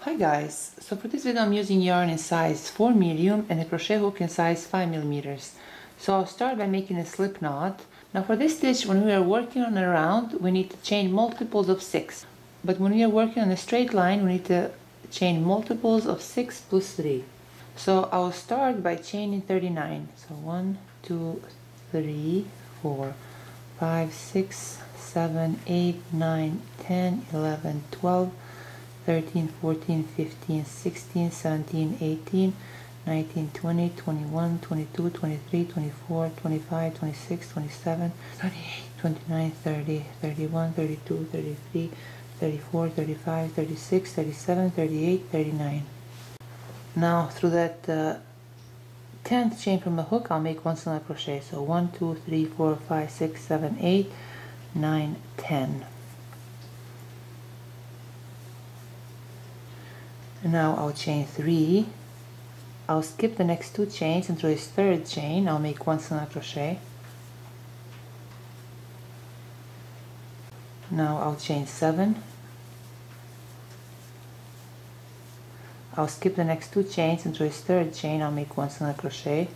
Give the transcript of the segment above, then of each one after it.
Hi guys, so for this video I'm using yarn in size 4 medium and a crochet hook in size 5 millimeters. So I'll start by making a slip knot. Now for this stitch, when we are working on a round, we need to chain multiples of 6. But when we are working on a straight line, we need to chain multiples of 6 plus 3. So I'll start by chaining 39. So 1, 2, 3, 4, 5, 6, 7, 8, 9, 10, 11, 12, 13, 14, 15, 16, 17, 18, 19, 20, 21, 22, 23, 24, 25, 26, 27, 28, 29, 30, 31, 32, 33, 34, 35, 36, 37, 38, 39. Now through that 10th chain from the hook, I'll make one single crochet. So 1, 2, 3, 4, 5, 6, 7, 8, 9, 10. And now I'll chain 3. I'll skip the next 2 chains into this 3rd chain. I'll make one single crochet. Now I'll chain 7. I'll skip the next 2 chains into this 3rd chain. I'll make one single crochet.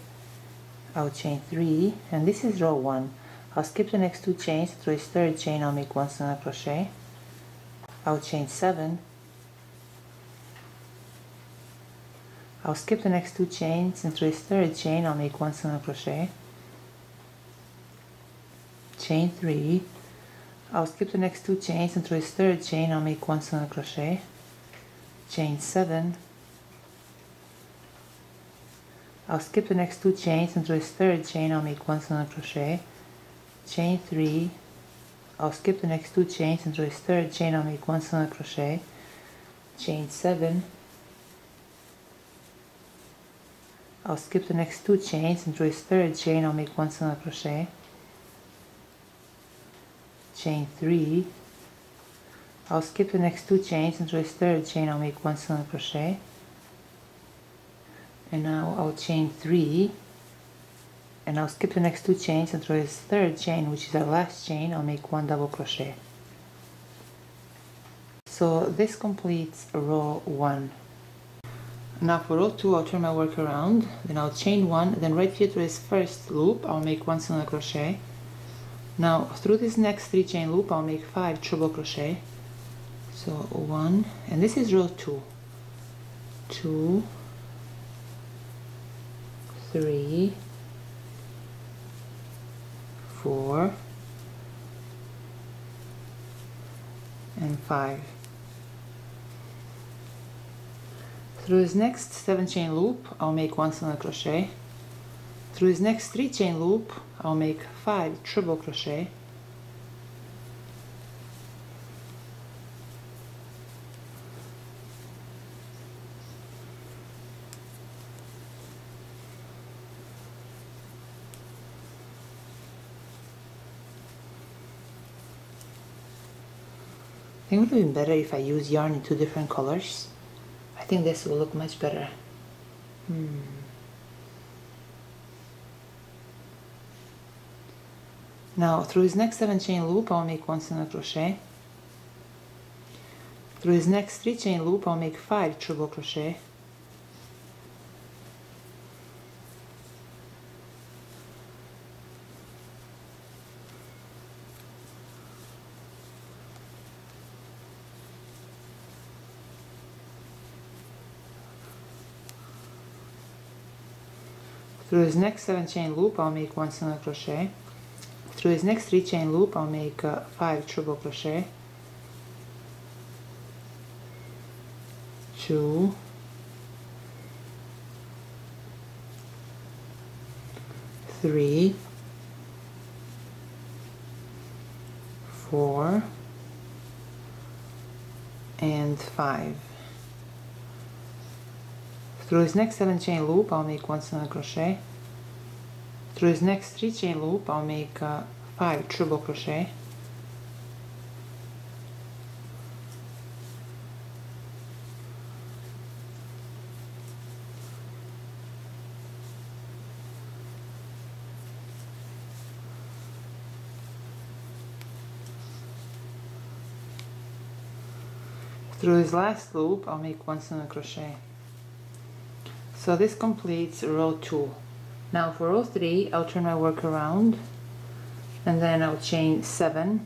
I'll chain 3, and this is row 1. I'll skip the next 2 chains into this 3rd chain. I'll make one single crochet. I'll chain 7. I'll skip the next 2 chains into this 3rd chain. I'll make one single crochet. Chain 3. I'll skip the next 2 chains into this 3rd chain. I'll make one single crochet. Chain 7. I'll skip the next 2 chains into this 3rd chain. I'll make one single crochet. Chain 3. I'll skip the next 2 chains into this 3rd chain. I'll make one single crochet. Chain 7. I'll skip the next 2 chains into this 3rd chain. I'll make one single crochet. Chain 3. I'll skip the next 2 chains into this 3rd chain. I'll make one single crochet. And now I'll chain 3. And I'll skip the next 2 chains into this 3rd chain, which is our last chain. I'll make one double crochet. So this completes row 1. Now for row 2, I'll turn my work around, then I'll chain 1, then right here to this first loop, I'll make one single crochet. Now through this next 3 chain loop, I'll make 5 triple crochet. So 1, and this is row 2. 2, 3, 4, and 5. Through this next 7 chain loop, I'll make one single crochet. Through this next 3 chain loop, I'll make 5 triple crochet. I think it would be better if I use yarn in 2 different colors. I think this will look much better. Now through this next 7 chain loop, I'll make one single crochet. Through this next 3 chain loop, I'll make 5 triple crochet. Through this next 7 chain loop, I'll make one single crochet. Through this next 3 chain loop, I'll make 5 triple crochet. 2, 3, 4, and 5. Through this next 7 chain loop, I'll make one single crochet. Through this next 3 chain loop, I'll make 5 triple crochet. Through this last loop I'll make 1 single crochet. So this completes row 2. Now for row 3 I'll turn my work around and then I'll chain 7.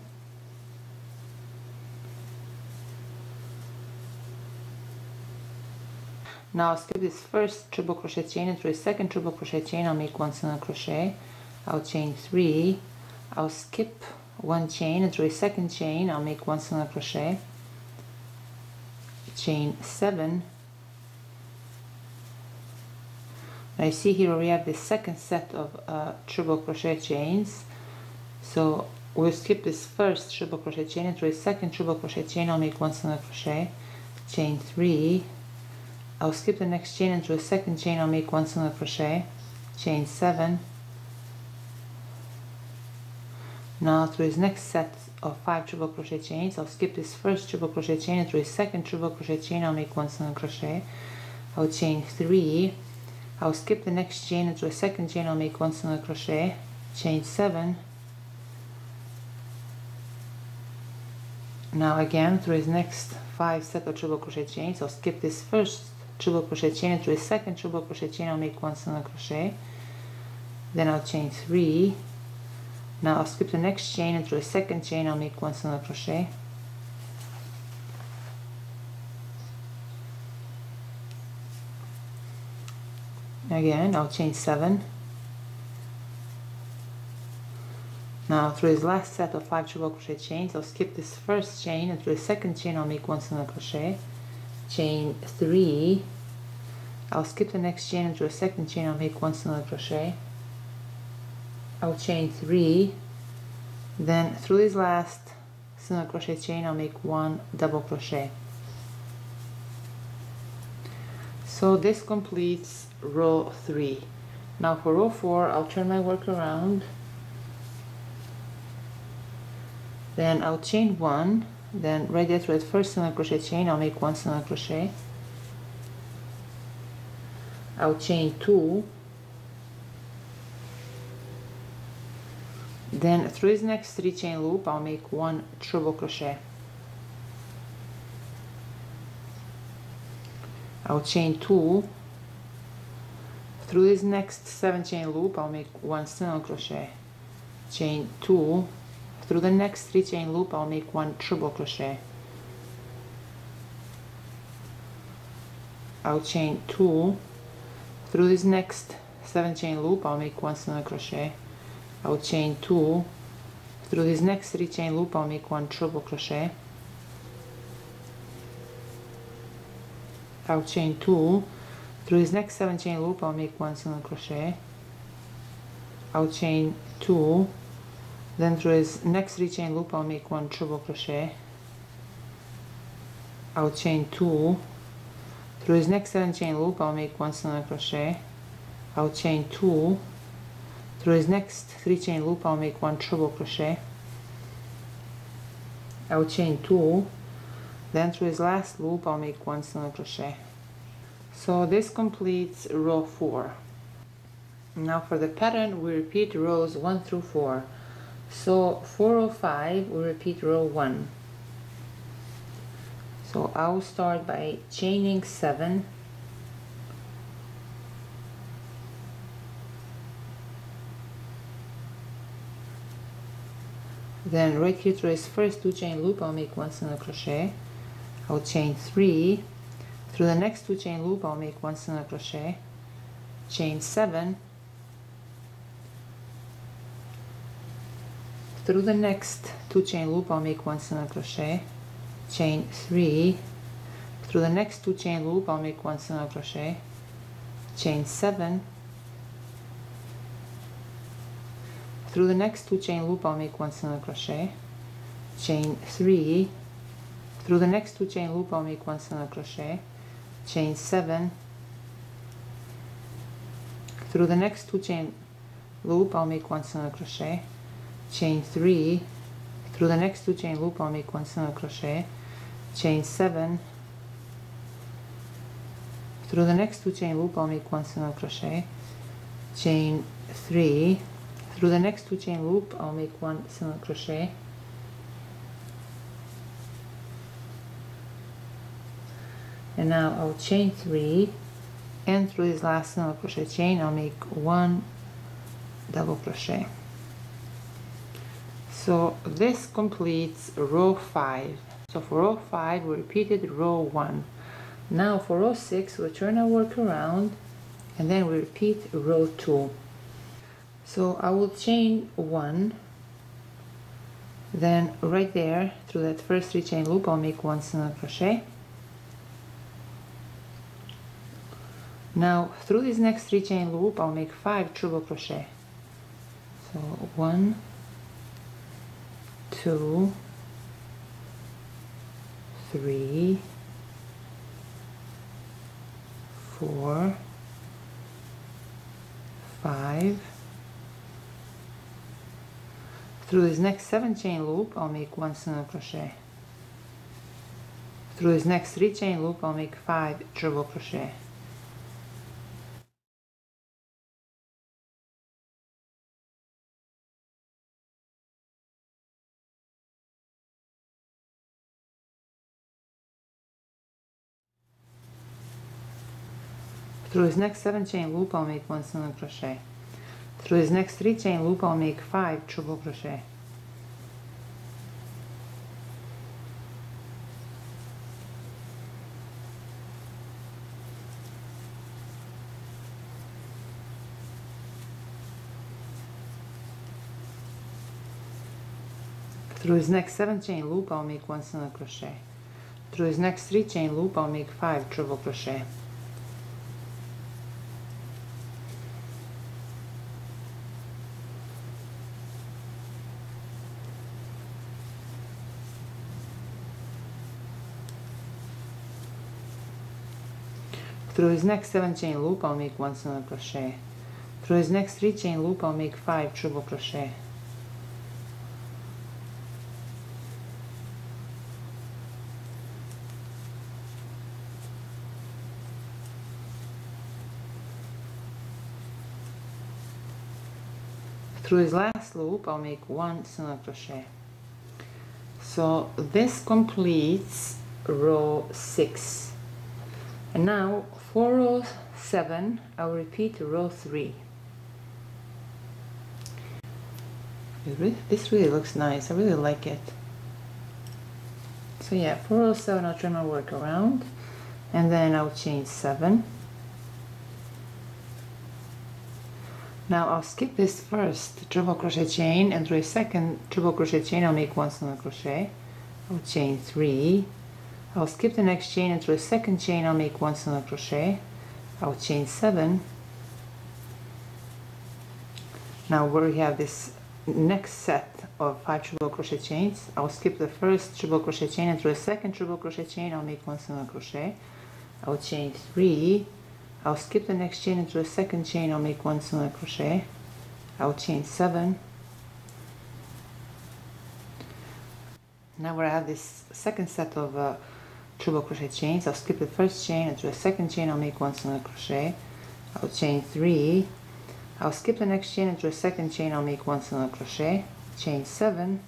Now I'll skip this first triple crochet chain, and through a second triple crochet chain I'll make 1 single crochet. I'll chain 3. I'll skip 1 chain, and through a second chain I'll make 1 single crochet. Chain 7. Now you see here we have the second set of triple crochet chains. So we'll skip this first triple crochet chain, and through a second triple crochet chain I'll make 1 single crochet. Chain 3. I'll skip the next chain, and through a second chain I'll make 1 single crochet. Chain 7. Now through this next set of 5 triple crochet chains, I'll skip this first triple crochet chain, and through a second triple crochet chain I'll make 1 single crochet. I'll chain 3. I'll skip the next chain, and through a second chain I'll make 1 single crochet. Chain 7. Now again through this next 5 set of triple crochet chains, I'll skip this first triple crochet chain, and through a second triple crochet chain I'll make 1 single crochet. Then I'll chain 3. Now I'll skip the next chain, and through a second chain I'll make 1 single crochet. Again I'll chain 7. Now through this last set of 5 triple crochet chains, I'll skip this first chain, and through a second chain I'll make 1 single crochet. Chain 3. I'll skip the next chain, and through a second chain I'll make 1 single crochet. I'll chain 3. Then through this last single crochet chain I'll make 1 double crochet. So this completes row 3. Now for row 4 I'll turn my work around, then I'll chain 1, then right there through the first single crochet chain I'll make 1 single crochet. I'll chain 2, then through this next 3 chain loop I'll make 1 triple crochet. I'll chain 2, through this next 7 chain loop I'll make 1 single crochet. Chain 2, through the next 3 chain loop I'll make 1 triple crochet. I'll chain 2, through this next 7 chain loop I'll make 1 single crochet. I'll chain 2, through this next 3 chain loop I'll make 1 triple crochet. I'll chain 2, through this next 7 chain loop I'll make 1 single crochet. I'll chain 2, then through this next 3 chain loop I'll make 1 triple crochet. I'll chain 2, through this next 7 chain loop I'll make 1 single crochet. I'll chain 2, through this next 3 chain loop I'll make 1 triple crochet. I'll chain 2, then through this last loop I'll make 1 single crochet. So this completes row 4. Now for the pattern we repeat rows 1 through 4. So for row 5 we repeat row 1. So I will start by chaining 7, then right here through this first 2 chain loop I'll make 1 single crochet. I'll chain 3, through the next 2 chain loop I'll make 1 single crochet. Chain 7, through the next 2 chain loop I'll make 1 single crochet. Chain 3, through the next 2 chain loop I'll make 1 single crochet. Chain 7, through the next 2 chain loop I'll make 1 single crochet. Chain 3, through the next 2 chain loop I'll make 1 single crochet. Chain 7, through the next 2 chain loop I'll make 1 single crochet. Chain 3, through the next 2 chain loop I'll make 1 single crochet. Chain 7, through the next 2 chain loop I'll make 1 single crochet. Chain 3, through the next 2 chain loop I'll make 1 single crochet. And now I'll chain 3, and through this last single crochet chain I'll make 1 double crochet. So this completes row 5. So for row 5 we repeated row 1. Now for row 6 we turn our work around and then we repeat row 2. So I will chain 1, then right there through that first 3 chain loop I'll make 1 single crochet. Now through this next 3 chain loop I'll make 5 triple crochet. So 1, 2, 3, 4, 5. Through this next 7 chain loop I'll make 1 single crochet. Through this next 3 chain loop I'll make 5 triple crochet. Through his next 7 chain loop I'll make 1 single crochet. Through his next 3 chain loop I'll make 5 triple crochet. Through his next 7 chain loop I'll make 1 single crochet. Through his next 3 chain loop I'll make 5 triple crochet. Through his next 7 chain loop I'll make 1 single crochet. Through his next 3 chain loop I'll make 5 triple crochet. Through his last loop I'll make 1 single crochet. So this completes row 6. And now for row 7 I'll repeat row 3. This really looks nice. I really like it. So yeah, for row 7 I'll turn my work around and then I'll chain 7. Now I'll skip this first triple crochet chain, and through a second triple crochet chain I'll make 1 single crochet. I'll chain 3. I'll skip the next chain, and through a second chain I'll make 1 single crochet. I'll chain 7. Now where we have this next set of 5 triple crochet chains, I'll skip the first triple crochet chain, and through a second triple crochet chain I'll make 1 single crochet. I'll chain 3. I'll skip the next chain, and through a second chain I'll make 1 single crochet. I'll chain 7. Now where I have this second set of triple crochet chains, I'll skip the first chain, and through a second chain I'll make 1 single crochet. I'll chain 3. I'll skip the next chain, and through a second chain I'll make 1 single crochet. Chain 7.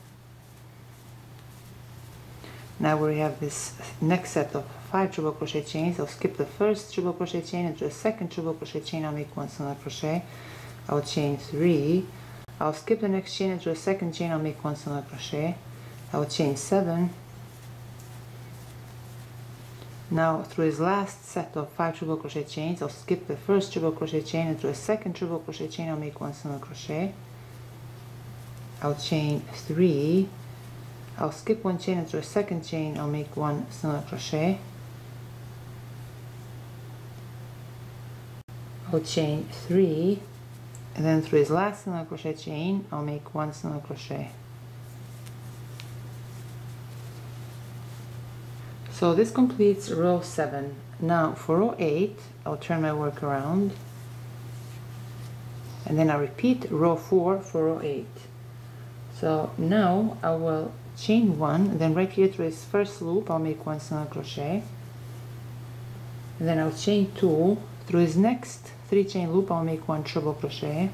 Now we have this next set of 5 triple crochet chains. I'll skip the first triple crochet chain, and through a second triple crochet chain I'll make 1 single crochet. I'll chain 3. I'll skip the next chain, and through a second chain I'll make 1 single crochet. I'll chain 7. Now through his last set of 5 triple crochet chains, I'll skip the first triple crochet chain, and through a second triple crochet chain I'll make 1 single crochet. I'll chain 3. I'll skip 1 chain, and through a second chain I'll make 1 single crochet. I'll chain 3, and then through his last single crochet chain I'll make 1 single crochet. So this completes row 7. Now for row 8 I'll turn my work around, and then I'll repeat row 4 for row 8. So now I will chain 1, and then right here through this first loop I'll make 1 single crochet, and then I'll chain 2. Through his next 3 chain loop I'll make 1 triple crochet,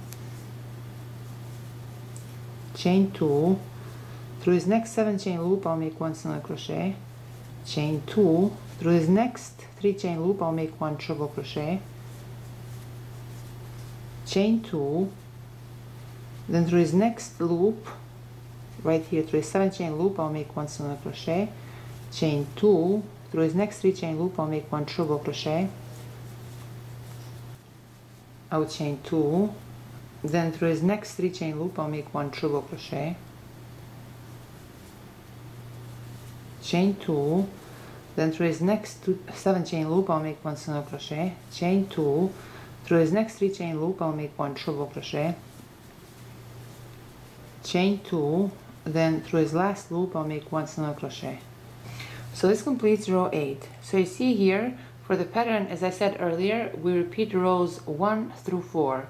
chain 2. Through his next 7 chain loop I'll make 1 single crochet, chain 2. Through his next 3 chain loop, I'll make 1 treble crochet, chain 2, then through his next loop right here through a 7 chain loop, I'll make 1 single crochet, chain 2, through his next 3 chain loop, I'll make 1 treble crochet, I'll chain 2, then through his next 3 chain loop, I'll make 1 treble crochet, chain 2, then through his next 7 chain loop, I'll make 1 single crochet, chain 2, through his next 3 chain loop, I'll make 1 treble crochet, chain 2, then through his last loop I'll make 1 single crochet. So this completes row 8. So you see here for the pattern, as I said earlier, we repeat rows 1 through 4.